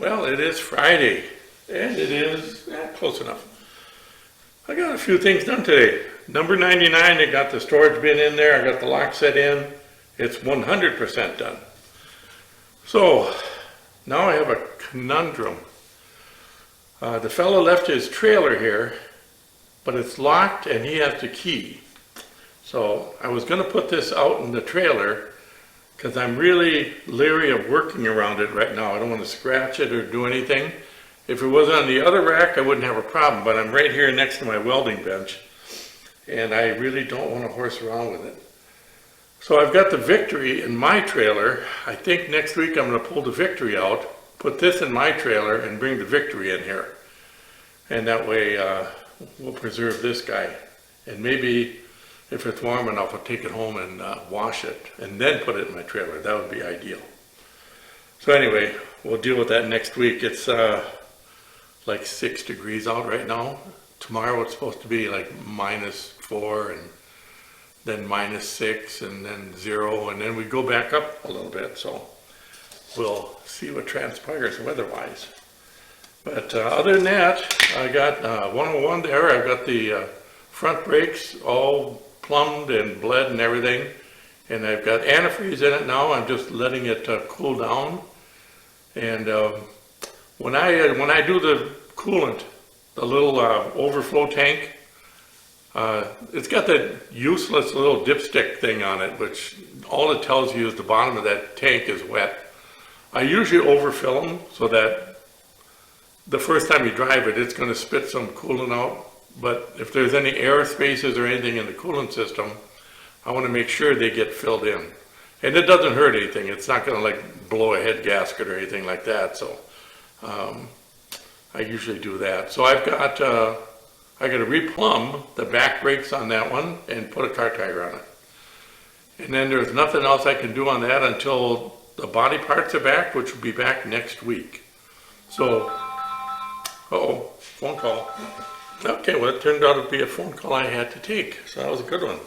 Well, it is Friday, and it is close enough. I got a few things done today. Number 99, I got the storage bin in there, I got the lock set in. It's 100% done. So, now I have a conundrum. The fellow left his trailer here, but it's locked and he has the key. So, I was going to put this out in the trailer because I'm really leery of working around it right now. I don't want to scratch it or do anything. If it was on the other rack, I wouldn't have a problem, but I'm right here next to my welding bench, and I really don't want to horse around with it. So I've got the Victory in my trailer. I think next week I'm going to pull the Victory out, put this in my trailer, and bring the Victory in here. And that way we'll preserve this guy. And maybe if it's warm enough, I'll take it home and wash it, and then put it in my trailer. That would be ideal. So anyway, we'll deal with that next week. It's like 6 degrees out right now. Tomorrow it's supposed to be like -4 and then -6 and then 0, and then we go back up a little bit. So we'll see what transpires weather-wise. But other than that, I got 101 there. I've got the front brakes all plumbed and bled and everything, and I've got antifreeze in it now. I'm just letting it cool down. And when I do the coolant, the little overflow tank, it's got that useless little dipstick thing on it, which all it tells you is the bottom of that tank is wet. I usually overfill them so that the first time you drive it, it's going to spit some coolant out. But if there's any air spaces or anything in the coolant system, I want to make sure they get filled in. And it doesn't hurt anything. It's not going to like blow a head gasket or anything like that. So I usually do that. So I got to replumb the back brakes on that one and put a car tire on it. And then there's nothing else I can do on that until the body parts are back, which will be back next week. So, phone call. Okay, well, it turned out to be a phone call I had to take, so that was a good one.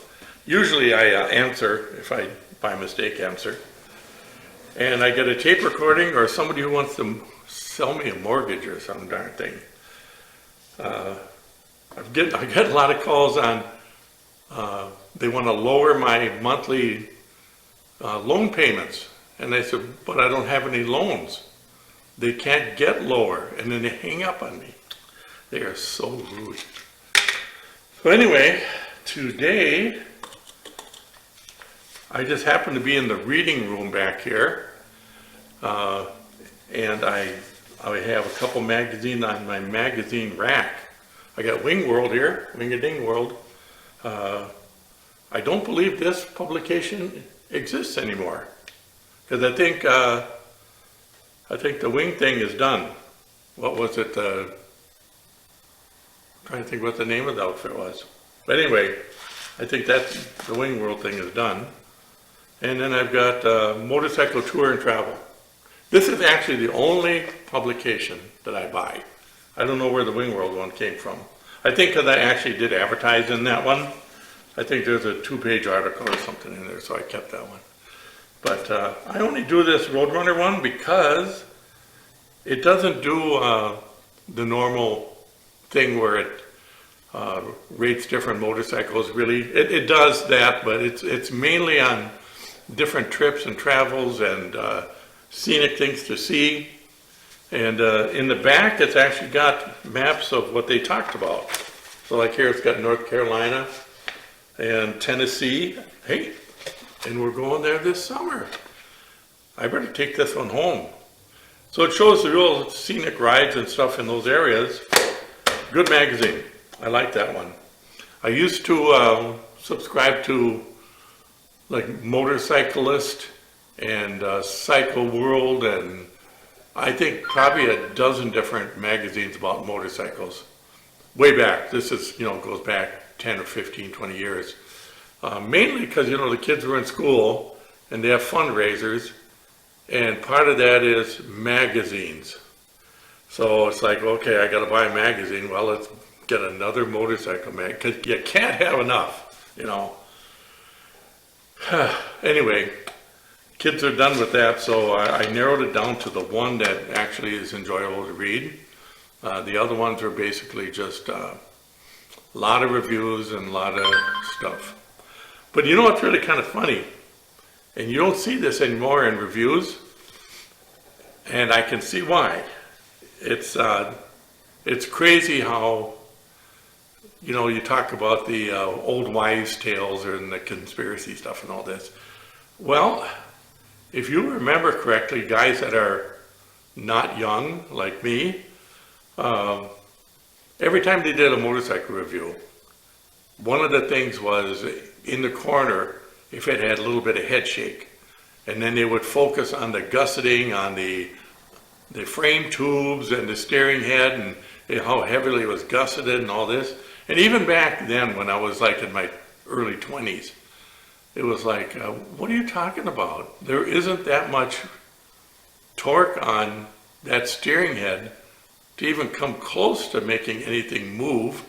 Usually I answer if I, by mistake, answer. And I get a tape recording or somebody who wants to sell me a mortgage or some darn thing. I get a lot of calls on, they want to lower my monthly loan payments. And I said, but I don't have any loans. They can't get lower, and then they hang up on me. They are so rude. So anyway, today, I just happened to be in the reading room back here, and I have a couple magazines on my magazine rack. I got Wing World here, Wing-a-Ding World. I don't believe this publication exists anymore, because I think the Wing thing is done. What was it? Trying to think what the name of the outfit was. But anyway, I think that the Wing World thing is done. And then I've got Motorcycle Tour and Travel. This is actually the only publication that I buy. I don't know where the Wing World one came from. I think because I actually did advertise in that one. I think there's a 2-page article or something in there, so I kept that one. But I only do this Roadrunner one because it doesn't do the normal thing where it rates different motorcycles. Really, it does that, but it's mainly on different trips and travels and scenic things to see. And in the back, it's actually got maps of what they talked about. So like here, it's got North Carolina and Tennessee. Hey, and we're going there this summer. I better take this one home. So it shows the real scenic rides and stuff in those areas. Good magazine. I like that one. I used to subscribe to like Motorcyclist and Cycle World, and I think probably a dozen different magazines about motorcycles. Way back. This is, goes back 10 or 15, 20 years. Mainly because, the kids were in school and they have fundraisers, and part of that is magazines. So it's like, okay, I got to buy a magazine. Well, let's get another motorcycle mag, because you can't have enough, Anyway, kids are done with that, so I narrowed it down to the one that actually is enjoyable to read. The other ones are basically just a lot of reviews and a lot of stuff. But you know what's really kind of funny? And you don't see this anymore in reviews, and I can see why. It's crazy how, you know, you talk about the old wives' tales and the conspiracy stuff and all this. Well, if you remember correctly, guys that are not young like me, every time they did a motorcycle review, one of the things was in the corner if it had a little bit of head shake, and then they would focus on the gusseting, on the frame tubes and the steering head and how heavily it was gusseted and all this. And even back then when I was like in my early 20s, it was like, what are you talking about? There isn't that much torque on that steering head to even come close to making anything move.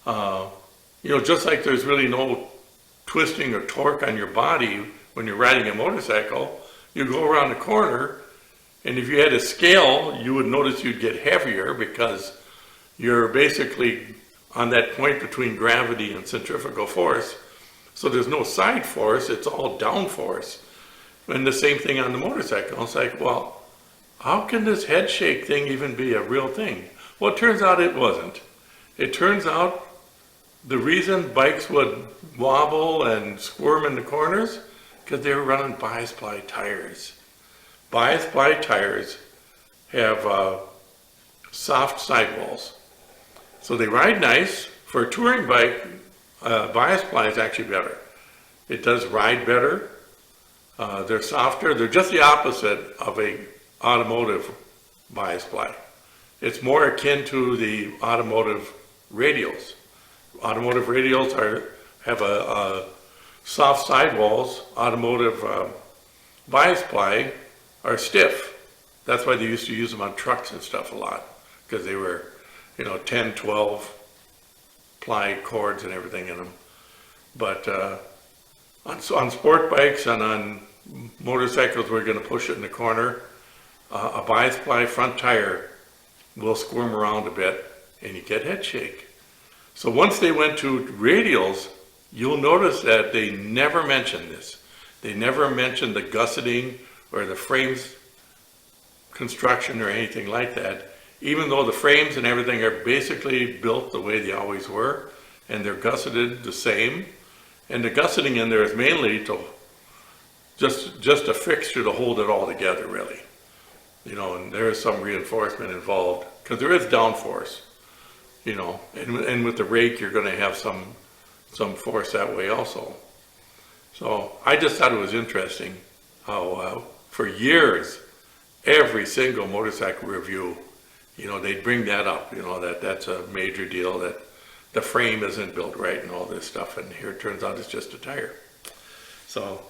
You know, just like there's really no twisting or torque on your body when you're riding a motorcycle, you go around the corner, and if you had a scale, you would notice you'd get heavier because you're basically on that point between gravity and centrifugal force. So there's no side force, it's all down force. And the same thing on the motorcycle. It's like, well, how can this head shake thing even be a real thing? Well, it turns out it wasn't. It turns out the reason bikes would wobble and squirm in the corners, because they were running bias-ply tires. Bias-ply tires have soft sidewalls. So they ride nice. For a touring bike, bias-ply is actually better. It does ride better. They're softer. They're just the opposite of a automotive bias-ply. It's more akin to the automotive radials. Automotive radials have a soft sidewalls. Automotive bias-ply are stiff. That's why they used to use them on trucks and stuff a lot, because they were, you know, 10, 12 ply cords and everything in them. But on sport bikes and on motorcycles, we're going to push it in the corner. A bias-ply front tire will squirm around a bit, and you get head shake. So once they went to radials, you'll notice that they never mentioned this. They never mentioned the gusseting or the frames construction or anything like that, even though the frames and everything are basically built the way they always were, and they're gusseted the same. And the gusseting in there is mainly to just a fixture to hold it all together, really. You know, and there is some reinforcement involved, because there is downforce. You know, and with the rake, you're going to have some force that way also. So I just thought it was interesting how for years, every single motorcycle review, you know, they'd bring that up, you know, that's a major deal, that the frame isn't built right and all this stuff, and here it turns out it's just a tire. So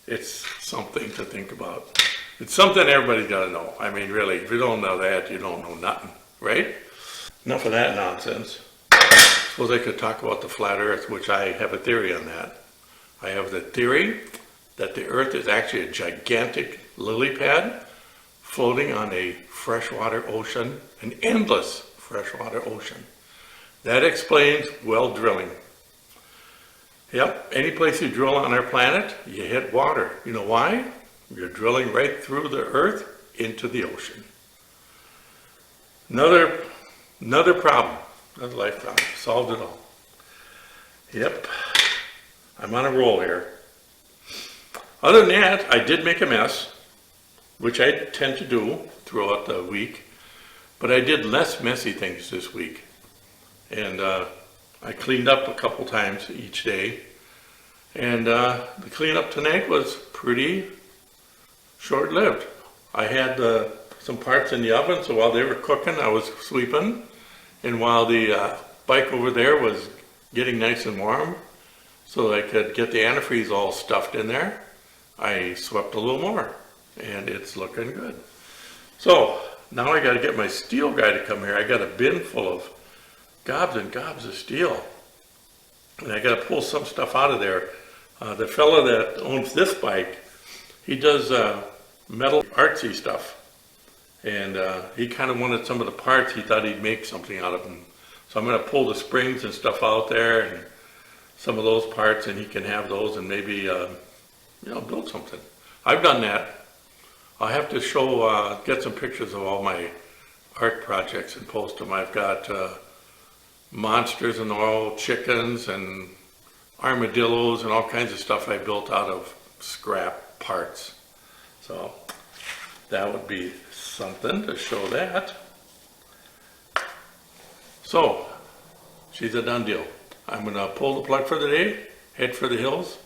it's something to think about. It's something everybody's got to know. I mean, really, if you don't know that, you don't know nothing, right? Enough of that nonsense. Suppose I could talk about the flat earth, which I have a theory on that. I have the theory that the earth is actually a gigantic lily pad floating on a freshwater ocean, an endless freshwater ocean. That explains well drilling. Yep, any place you drill on our planet, you hit water. You know why? You're drilling right through the earth into the ocean. Another problem, another life problem, solved it all. Yep, I'm on a roll here. Other than that, I did make a mess, which I tend to do throughout the week, but I did less messy things this week. And I cleaned up a couple times each day. And the cleanup tonight was pretty short-lived. I had some parts in the oven, so while they were cooking, I was sweeping. And while the bike over there was getting nice and warm, so I could get the antifreeze all stuffed in there, I swept a little more, and it's looking good. So now I got to get my steel guy to come here. I got a bin full of gobs and gobs of steel, and I got to pull some stuff out of there. The fellow that owns this bike, He does metal artsy stuff. And he kind of wanted some of the parts. He thought he'd make something out of them. So I'm going to pull the springs and stuff out there and some of those parts, and he can have those and maybe, build something. I've done that. I'll have to show, get some pictures of all my art projects and post them. I've got monsters and all chickens and armadillos and all kinds of stuff I built out of scrap parts. So that would be something to show that. So she's a done deal. I'm gonna pull the plug for the day, head for the hills,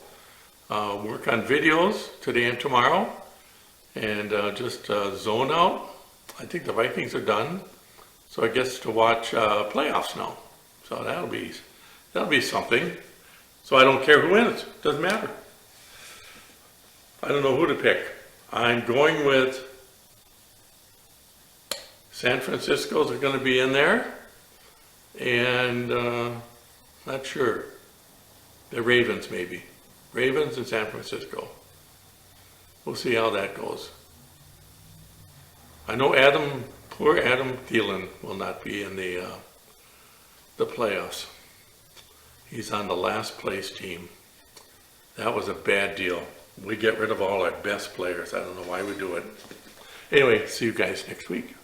work on videos today and tomorrow, and just zone out. I think the Vikings are done, so I guess to watch playoffs now. So that'll be something. So I don't care who wins, doesn't matter. I don't know who to pick. I'm going with San Francisco's are going to be in there, and not sure. The Ravens maybe. Ravens and San Francisco. We'll see how that goes. I know poor Adam Thielen will not be in the playoffs. He's on the last place team. That was a bad deal. We get rid of all our best players. I don't know why we do it. Anyway, see you guys next week.